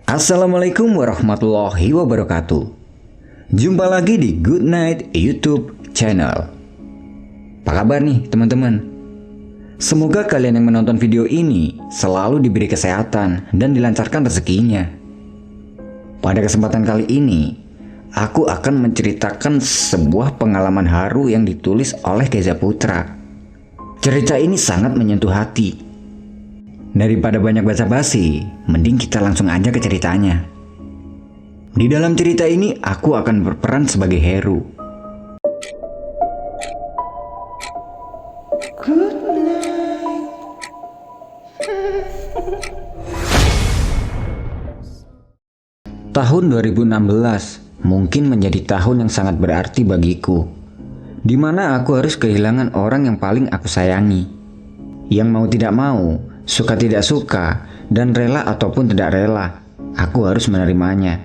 Assalamualaikum warahmatullahi wabarakatuh. Jumpa lagi di Good Night YouTube channel. Apa kabar nih teman-teman? Semoga kalian yang menonton video ini selalu diberi kesehatan dan dilancarkan rezekinya. Pada kesempatan kali ini, aku akan menceritakan sebuah pengalaman haru yang ditulis oleh Keza Putra. Cerita ini sangat menyentuh hati. Daripada banyak basa-basi, mending kita langsung aja ke ceritanya. Di dalam cerita ini, aku akan berperan sebagai Heru. Tahun 2016 mungkin menjadi tahun yang sangat berarti bagiku, di mana aku harus kehilangan orang yang paling aku sayangi. Yang mau tidak mau, suka tidak suka, dan rela ataupun tidak rela, aku harus menerimanya.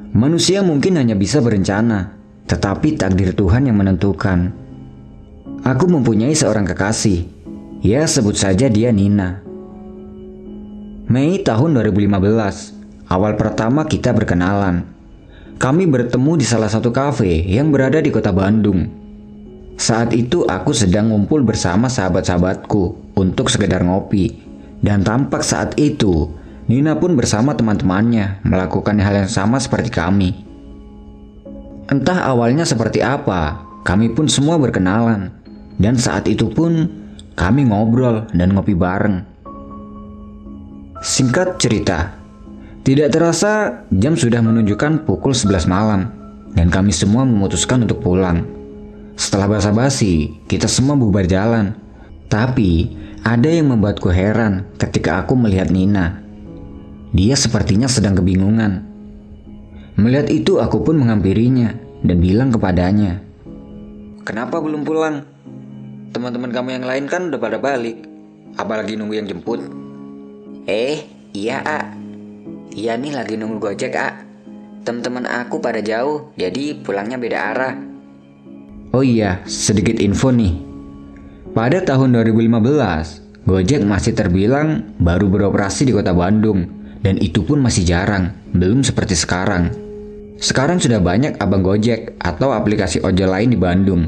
Manusia mungkin hanya bisa berencana, tetapi takdir Tuhan yang menentukan. Aku mempunyai seorang kekasih, ya sebut saja dia Nina. Mei tahun 2015, awal pertama kita berkenalan. Kami bertemu di salah satu kafe yang berada di kota Bandung. Saat itu aku sedang ngumpul bersama sahabat-sahabatku untuk sekedar ngopi. Dan tampak saat itu, Nina pun bersama teman-temannya melakukan hal yang sama seperti kami. Entah awalnya seperti apa, kami pun semua berkenalan. Dan saat itu pun, kami ngobrol dan ngopi bareng. Singkat cerita, tidak terasa jam sudah menunjukkan pukul 11 malam dan kami semua memutuskan untuk pulang. Setelah basa-basi, kita semua bubar jalan. Tapi ada yang membuatku heran ketika aku melihat Nina. Dia sepertinya sedang kebingungan. Melihat itu aku pun menghampirinya dan bilang kepadanya, "Kenapa belum pulang? Teman-teman kamu yang lain kan udah pada balik. Apalagi nunggu yang jemput?" Iya Iya nih lagi nunggu Gojek Teman-teman aku pada jauh, jadi pulangnya beda arah. Oh iya, sedikit info nih. Pada tahun 2015, Gojek masih terbilang baru beroperasi di kota Bandung. Dan itu pun masih jarang, belum seperti sekarang. Sekarang sudah banyak abang Gojek atau aplikasi ojol lain di Bandung.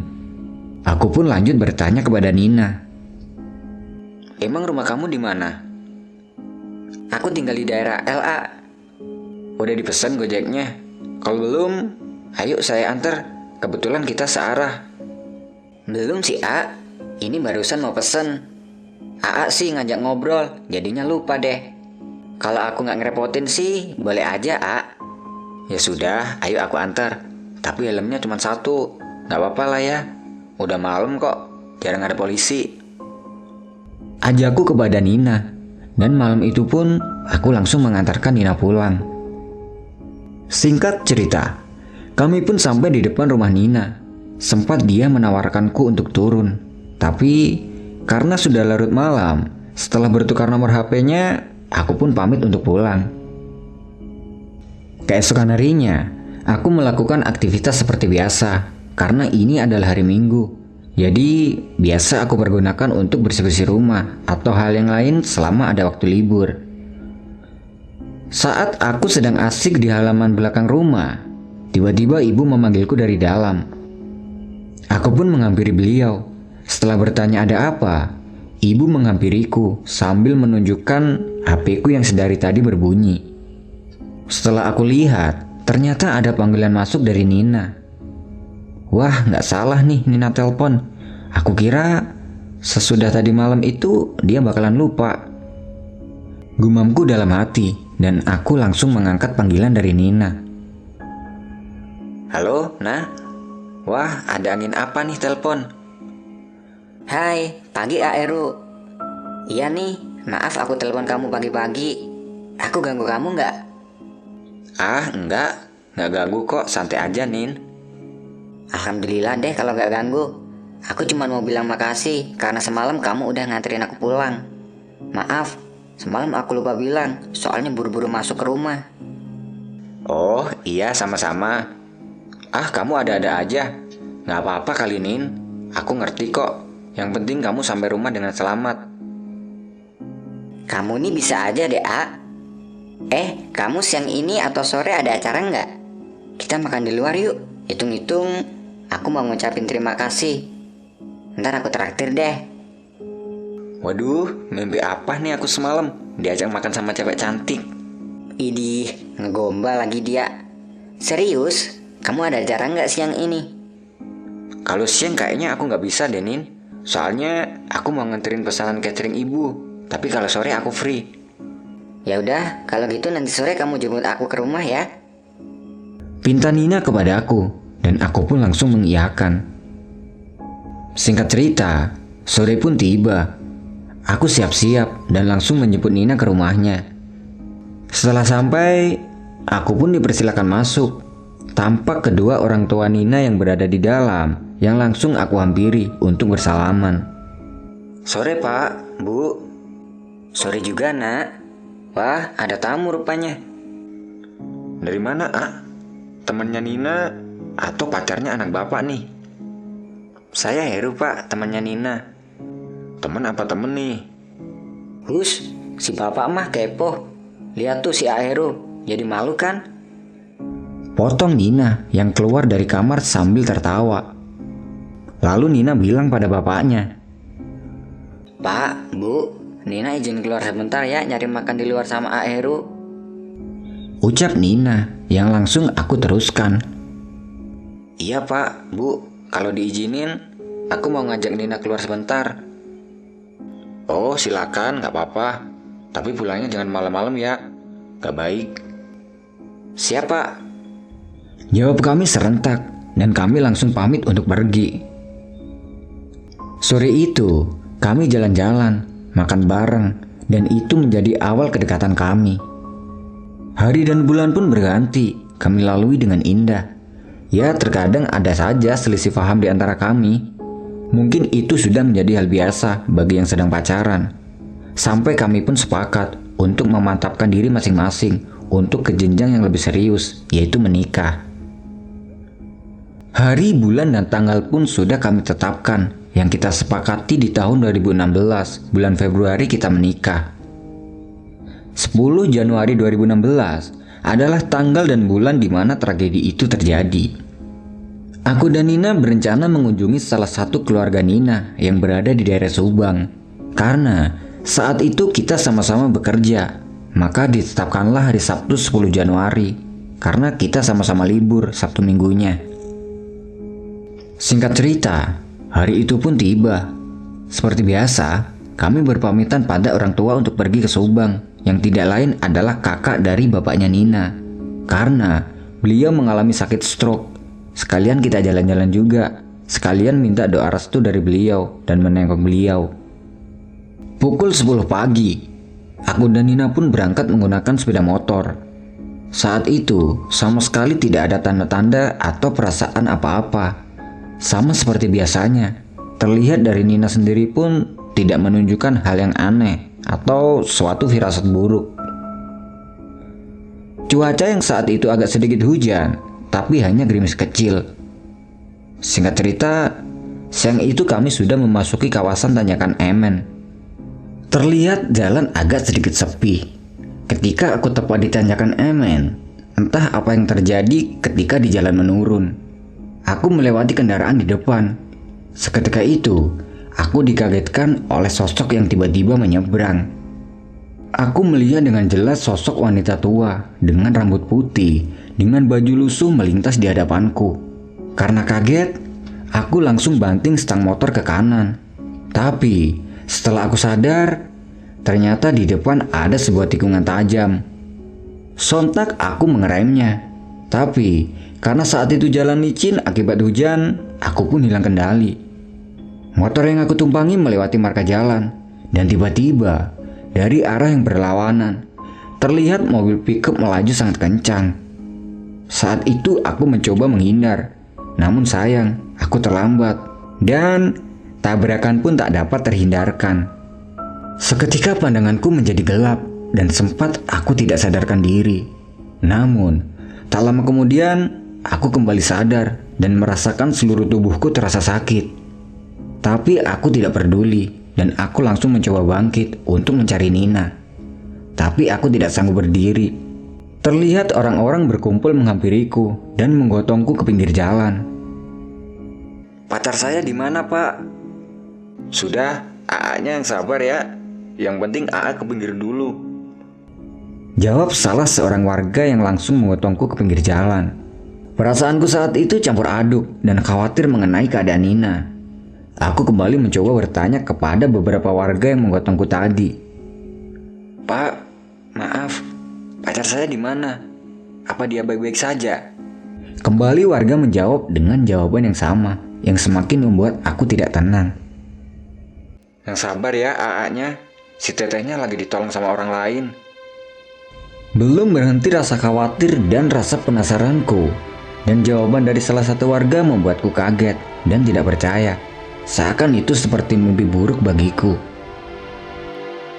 Aku pun lanjut bertanya kepada Nina. Emang rumah kamu di mana? Aku tinggal di daerah LA. Udah dipesan Gojeknya? Kalau belum, ayo saya antar. Kebetulan kita searah. Belum sih ini barusan mau pesen. Sih ngajak ngobrol, jadinya lupa deh. Kalau aku nggak ngerepotin sih, boleh aja Ya sudah, ayo aku antar. Tapi helmnya cuma satu, nggak apa-apa lah ya. Udah malam kok, jarang ada polisi. Ajakku kepada Nina. Dan malam itu pun aku langsung mengantarkan Nina pulang. Singkat cerita, kami pun sampai di depan rumah Nina. Sempat dia menawarkanku untuk turun. Tapi karena sudah larut malam, setelah bertukar nomor HP-nya, aku pun pamit untuk pulang. Keesokan harinya, aku melakukan aktivitas seperti biasa. Karena ini adalah hari Minggu. Jadi, biasa aku pergunakan untuk bersih-bersih rumah atau hal yang lain selama ada waktu libur. Saat aku sedang asik di halaman belakang rumah, tiba-tiba ibu memanggilku dari dalam. Aku pun menghampiri beliau. Setelah bertanya ada apa, ibu menghampiriku sambil menunjukkan HP-ku yang sedari tadi berbunyi. Setelah aku lihat, ternyata ada panggilan masuk dari Nina. Wah, nggak salah nih Nina telepon. Aku kira sesudah tadi malam itu dia bakalan lupa. Gumamku dalam hati dan aku langsung mengangkat panggilan dari Nina. Halo, Nah? Wah, ada angin apa nih telepon? Hai, pagi Eru. Iya nih, maaf aku telepon kamu pagi-pagi. Aku ganggu kamu nggak? Nggak ganggu kok, santai aja Nin. Alhamdulillah deh kalau nggak ganggu. Aku cuma mau bilang makasih karena semalam kamu udah nganterin aku pulang. Maaf, semalam aku lupa bilang, soalnya buru-buru masuk ke rumah. Oh iya, sama-sama. Kamu ada-ada aja. Nggak apa-apa kali Nin. Aku ngerti kok. Yang penting kamu sampai rumah dengan selamat. Kamu nih bisa aja deh, Kamu siang ini atau sore ada acara nggak? Kita makan di luar yuk. Hitung-hitung, aku mau ngucapin terima kasih. Ntar aku traktir deh. Waduh, mimpi apa nih aku semalam? Diajak makan sama cewek cantik. Idih, ngegombal lagi dia. Serius? Kamu ada acara nggak siang ini? Kalau siang kayaknya aku nggak bisa deh, Nin. Soalnya aku mau nganterin pesanan catering ibu. Tapi kalau sore aku free. Ya udah, kalau gitu nanti sore kamu jemput aku ke rumah ya. Pinta Nina kepada aku, dan aku pun langsung mengiyakan. Singkat cerita, sore pun tiba. Aku siap-siap dan langsung menjemput Nina ke rumahnya. Setelah sampai, aku pun dipersilakan masuk. Tampak kedua orang tua Nina yang berada di dalam, yang langsung aku hampiri untuk bersalaman. Sore Pak, Bu. Sore juga nak. Wah, ada tamu rupanya. Dari mana, Temannya Nina atau pacarnya anak bapak nih? Saya Heru Pak, temannya Nina. Teman apa temen nih? Hus, si bapak mah kepo. Lihat tuh si Heru, jadi malu kan? Potong Nina yang keluar dari kamar sambil tertawa. Lalu Nina bilang pada bapaknya, Pak, Bu, Nina izin keluar sebentar ya, nyari makan di luar sama Heru. ucap Nina yang langsung aku teruskan. Iya Pak, Bu, kalau diizinin, aku mau ngajak Nina keluar sebentar. Oh silakan, gak apa-apa. Tapi pulangnya jangan malam-malam ya, gak baik. Siapa? Jawab kami serentak dan kami langsung pamit untuk pergi. Sore itu kami jalan-jalan, makan bareng, dan itu menjadi awal kedekatan kami. Hari dan bulan pun berganti, kami lalui dengan indah. Ya terkadang ada saja selisih paham di antara kami. Mungkin itu sudah menjadi hal biasa bagi yang sedang pacaran. Sampai kami pun sepakat untuk memantapkan diri masing-masing untuk ke jenjang yang lebih serius, yaitu menikah. Hari, bulan, dan tanggal pun sudah kami tetapkan, yang kita sepakati di tahun 2016, bulan Februari kita menikah. 10 Januari 2016 adalah tanggal dan bulan di mana tragedi itu terjadi. Aku dan Nina berencana mengunjungi salah satu keluarga Nina yang berada di daerah Subang. Karena saat itu kita sama-sama bekerja, maka ditetapkanlah hari Sabtu 10 Januari karena kita sama-sama libur Sabtu minggunya. Singkat cerita, hari itu pun tiba. Seperti biasa, kami berpamitan pada orang tua untuk pergi ke Subang, yang tidak lain adalah kakak dari bapaknya Nina. Karena beliau mengalami sakit stroke. Sekalian kita jalan-jalan juga, sekalian minta doa restu dari beliau dan menengok beliau. Pukul 10 pagi, aku dan Nina pun berangkat menggunakan sepeda motor. Saat itu, sama sekali tidak ada tanda-tanda atau perasaan apa-apa. Sama seperti biasanya, terlihat dari Nina sendiri pun tidak menunjukkan hal yang aneh atau suatu firasat buruk. Cuaca yang saat itu agak sedikit hujan, tapi hanya gerimis kecil. Singkat cerita, siang itu kami sudah memasuki kawasan Tanjakan Emen. Terlihat jalan agak sedikit sepi. Ketika aku tepat di Tanjakan Emen, entah apa yang terjadi ketika di jalan menurun. Aku melewati kendaraan di depan. Seketika itu, aku dikagetkan oleh sosok yang tiba-tiba menyeberang. Aku melihat dengan jelas sosok wanita tua dengan rambut putih, dengan baju lusuh melintas di hadapanku. Karena kaget, aku langsung banting stang motor ke kanan. Tapi setelah aku sadar, ternyata di depan ada sebuah tikungan tajam. Sontak aku mengeremnya. Tapi karena saat itu jalan licin akibat hujan, aku pun hilang kendali. Motor yang aku tumpangi melewati marka jalan, dan tiba-tiba dari arah yang berlawanan terlihat mobil pickup melaju sangat kencang. Saat itu aku mencoba menghindar, namun sayang aku terlambat dan tabrakan pun tak dapat terhindarkan. Seketika pandanganku menjadi gelap dan sempat aku tidak sadarkan diri. Namun tak lama kemudian aku kembali sadar dan merasakan seluruh tubuhku terasa sakit. Tapi aku tidak peduli dan aku langsung mencoba bangkit untuk mencari Nina. tapi aku tidak sanggup berdiri. Terlihat orang-orang berkumpul menghampiriku dan menggotongku ke pinggir jalan. Pacar saya di mana, Pak? Sudah, AA-nya yang sabar ya. Yang penting AA ke pinggir dulu. Jawab salah seorang warga yang langsung menggotongku ke pinggir jalan. Perasaanku saat itu campur aduk dan khawatir mengenai keadaan Nina. Aku kembali mencoba bertanya kepada beberapa warga yang menggotongku tadi. Pak, maaf. Pacar saya di mana? Apa dia baik-baik saja? Kembali warga menjawab dengan jawaban yang sama, yang semakin membuat aku tidak tenang. Yang sabar ya AA-nya. Si tetehnya lagi ditolong sama orang lain. Belum berhenti rasa khawatir dan rasa penasaranku, dan jawaban dari salah satu warga membuatku kaget dan tidak percaya. Seakan itu seperti mimpi buruk bagiku.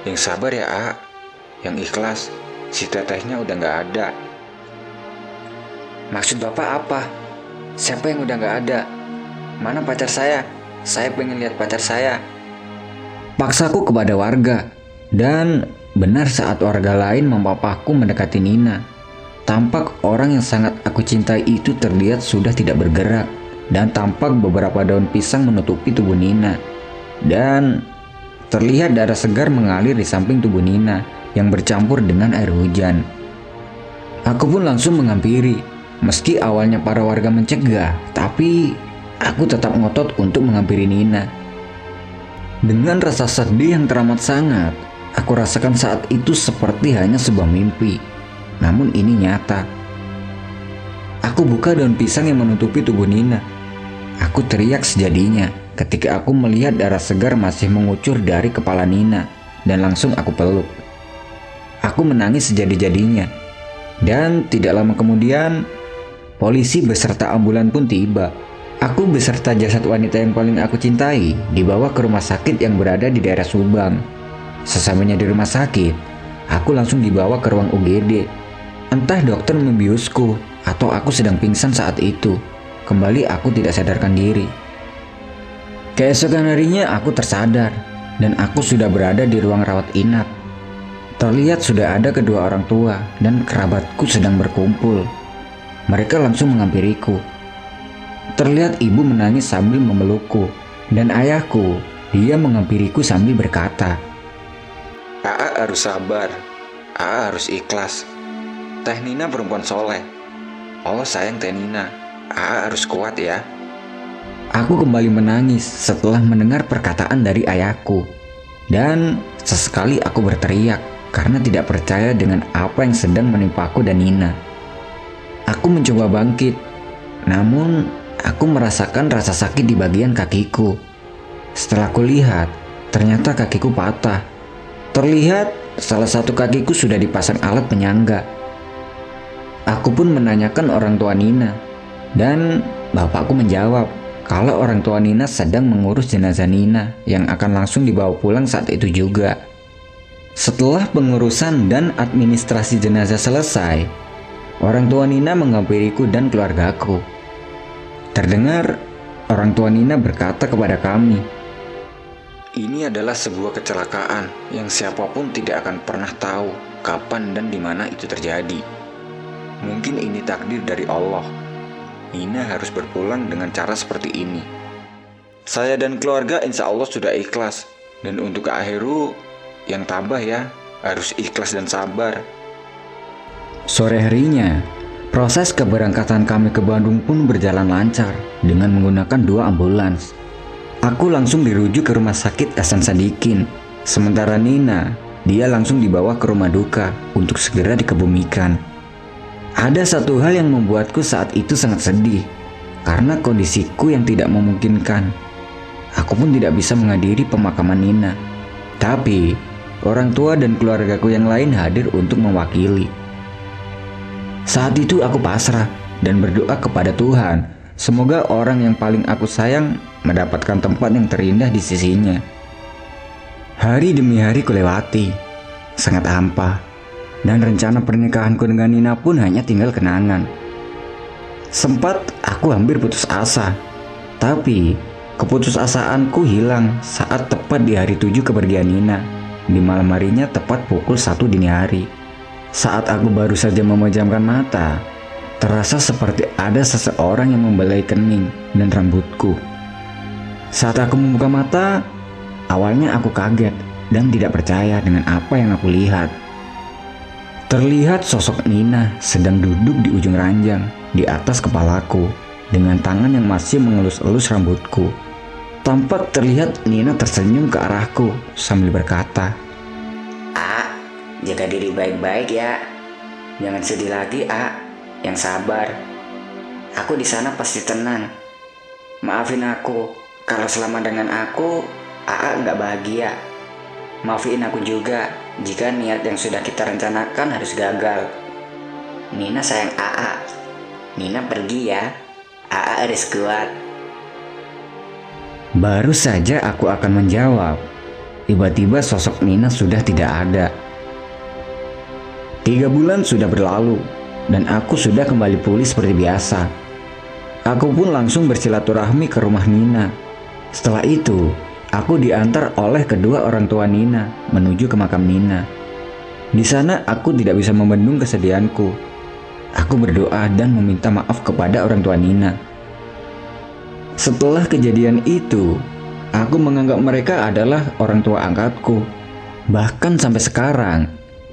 Yang sabar ya AA. Yang ikhlas. Si tetehnya udah gak ada. Maksud Bapak apa? Siapa yang udah gak ada? Mana pacar saya? Saya pengen lihat pacar saya. Paksaku kepada warga, dan benar saat warga lain mempapaku mendekati Nina. Tampak orang yang sangat aku cintai itu terlihat sudah tidak bergerak, dan tampak beberapa daun pisang menutupi tubuh Nina. Dan terlihat darah segar mengalir di samping tubuh Nina yang bercampur dengan air hujan. Aku pun langsung menghampiri. Meski awalnya para warga mencegah, tapi aku tetap ngotot untuk menghampiri Nina. Dengan rasa sedih yang teramat sangat, aku rasakan saat itu seperti hanya sebuah mimpi. Namun ini nyata. Aku buka daun pisang yang menutupi tubuh Nina. Aku teriak sejadinya ketika aku melihat darah segar masih mengucur dari kepala Nina, dan langsung aku peluk. Aku menangis sejadi-jadinya. Dan tidak lama kemudian, polisi beserta ambulan pun tiba. Aku beserta jasad wanita yang paling aku cintai dibawa ke rumah sakit yang berada di daerah Subang. Sesampainya di rumah sakit, aku langsung dibawa ke ruang UGD. Entah dokter membiusku atau aku sedang pingsan saat itu. Kembali aku tidak sadarkan diri. Keesokan harinya aku tersadar dan aku sudah berada di ruang rawat inap. Terlihat sudah ada kedua orang tua dan kerabatku sedang berkumpul. Mereka langsung menghampiriku. Terlihat ibu menangis sambil memelukku, dan ayahku, dia menghampiriku sambil berkata, AA harus sabar. AA harus ikhlas. Teh Nina perempuan soleh. Allah sayang Teh Nina. AA harus kuat ya. Aku kembali menangis setelah mendengar perkataan dari ayahku. Dan sesekali aku berteriak karena tidak percaya dengan apa yang sedang menimpaku dan Nina. Aku mencoba bangkit, namun aku merasakan rasa sakit di bagian kakiku. Setelah kulihat, ternyata kakiku patah. Terlihat salah satu kakiku sudah dipasang alat penyangga. Aku pun menanyakan orang tua Nina, dan bapakku menjawab kalau orang tua Nina sedang mengurus jenazah Nina yang akan langsung dibawa pulang saat itu juga. Setelah pengurusan dan administrasi jenazah selesai, orang tua Nina menghampiriku dan keluargaku. Terdengar orang tua Nina berkata kepada kami, Ini adalah sebuah kecelakaan yang siapapun tidak akan pernah tahu kapan dan di mana itu terjadi. Mungkin ini takdir dari Allah. Nina harus berpulang dengan cara seperti ini. Saya dan keluarga insya Allah sudah ikhlas. Dan untuk Kak Heru, yang tabah ya, harus ikhlas dan sabar. Sore harinya, proses keberangkatan kami ke Bandung pun berjalan lancar dengan menggunakan 2 ambulans. Aku langsung dirujuk ke rumah sakit Hasan Sadikin. Sementara Nina, dia langsung dibawa ke rumah duka untuk segera dikebumikan. Ada satu hal yang membuatku saat itu sangat sedih, karena kondisiku yang tidak memungkinkan. Aku pun tidak bisa menghadiri pemakaman Nina. Tapi, orang tua dan keluargaku yang lain hadir untuk mewakili. Saat itu aku pasrah dan berdoa kepada Tuhan, semoga orang yang paling aku sayang mendapatkan tempat yang terindah di sisinya. Hari demi hari kulewati, sangat hampa, dan rencana pernikahanku dengan Nina pun hanya tinggal kenangan. Sempat aku hampir putus asa, tapi keputusasaanku hilang saat tepat di hari 7 kepergian Nina. di malam harinya tepat pukul 1 dini hari. Saat aku baru saja memejamkan mata, terasa seperti ada seseorang yang membelai kening dan rambutku. Saat aku membuka mata, awalnya aku kaget dan tidak percaya dengan apa yang aku lihat. Terlihat sosok Nina sedang duduk di ujung ranjang di atas kepalaku dengan tangan yang masih mengelus-elus rambutku. Tampak terlihat Nina tersenyum ke arahku sambil berkata, A, jaga diri baik-baik ya. Jangan sedih lagi, A. Yang sabar. Aku di sana pasti tenang. Maafin aku kalau selama dengan aku, A nggak bahagia. Maafin aku juga jika niat yang sudah kita rencanakan harus gagal. Nina sayang A. Nina pergi ya. A harus kuat. baru saja aku akan menjawab, tiba-tiba sosok Nina sudah tidak ada. 3 bulan sudah berlalu dan aku sudah kembali pulih seperti biasa. Aku pun langsung bersilaturahmi ke rumah Nina. Setelah itu, aku diantar oleh kedua orang tua Nina menuju ke makam Nina. Di sana aku tidak bisa membendung kesedihanku. Aku berdoa dan meminta maaf kepada orang tua Nina. Setelah kejadian itu, aku menganggap mereka adalah orang tua angkatku. Bahkan sampai sekarang,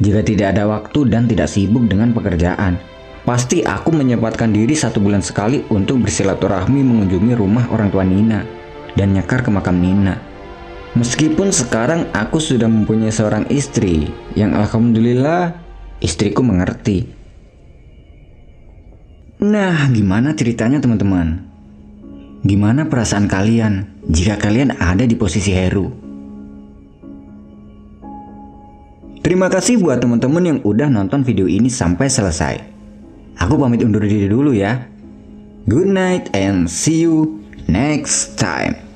jika tidak ada waktu dan tidak sibuk dengan pekerjaan, pasti aku menyempatkan diri 1 bulan sekali untuk bersilaturahmi mengunjungi rumah orang tua Nina dan nyekar ke makam Nina. Meskipun sekarang aku sudah mempunyai seorang istri yang alhamdulillah istriku mengerti. Nah, gimana ceritanya teman-teman? Gimana perasaan kalian jika kalian ada di posisi Heru? Terima kasih buat teman-teman yang udah nonton video ini sampai selesai. Aku pamit undur diri dulu ya. Good night and see you next time.